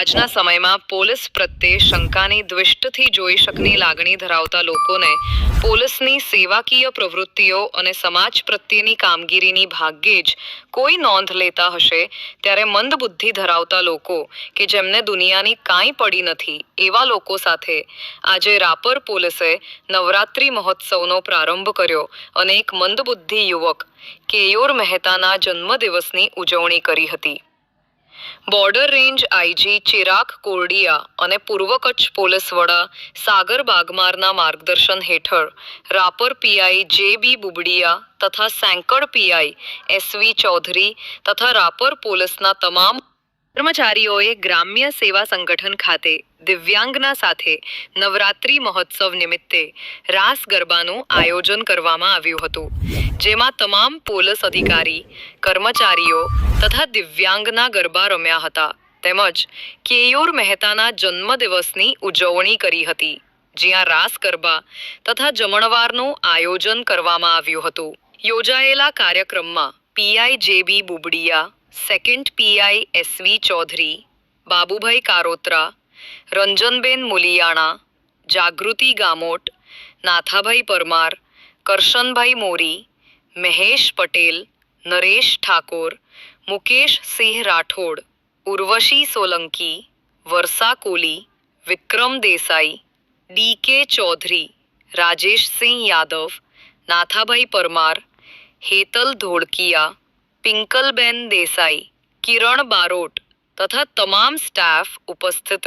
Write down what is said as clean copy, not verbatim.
આજના સમયમાં પોલીસ પ્રત્યે શંકાની દ્વેષ્ટથી જોઈ શકની લાગણી ધરાવતા લોકોને પોલીસની સેવાકીય પ્રવૃત્તિઓ અને સમાજ પ્રત્યેની કામગીરીની ભાગ્યે જ કોઈ નોંધ લેતા હશે, ત્યારે મંદબુદ્ધિ ધરાવતા લોકો કે જેમને દુનિયાની કાંઈ પડી નથી એવા લોકો સાથે આજે રાપર પોલીસે નવરાત્રિ મહોત્સવનો પ્રારંભ કર્યો અને એક મંદબુદ્ધિ યુવક કેયોર મહેતાના જન્મદિવસની ઉજવણી કરી હતી. Border range IG Chirag Kordia અને પૂર્વ કચ્છ પોલીસ વડા સાગર બાગમારના માર્ગદર્શન હેઠળ રાપર પીઆઈ જે.બી. બુબડિયા તથા સેંકડ પીઆઈ એસ.વી. ચૌધરી તથા રાપર પોલીસના તમામ કર્મચારીઓએ ગ્રામ્ય સેવા સંગઠન ખાતે દિવ્યાંગના સાથે નવરાત્રિ મહોત્સવ નિમિત્તે રાસ ગરબાનું આયોજન કરવામાં આવ્યું હતું, જેમાં તમામ પોલીસ અધિકારી, કર્મચારીઓ તથા દિવ્યાંગના ગરબા રમ્યા હતા તેમજ કેયોર મહેતાના જન્મદિવસની ઉજવણી કરી હતી, જ્યાં રાસ ગરબા તથા જમણવારનું આયોજન કરવામાં આવ્યું હતું. યોજાયેલા કાર્યક્રમમાં PI J B. Bubadiya, second PI S V. Chaudhari, Babubhai Karotra, Ranjanben Muliyana, Jagruti Gamot, Nathabhai Parmar, Karshanbhai Mori, Mahesh Patel, Naresh Thakor, Mukesh Singh Rathod, Urvashi Solanki, Varsha Koli, Vikram Desai, D K. Chaudhari, Rajeshsinh Yadav, Nathabhai Parmar, Hetal Dholakiya, Pinkalben Desai, Kiran Barot તથા તમામ સ્ટાફ ઉપસ્થિત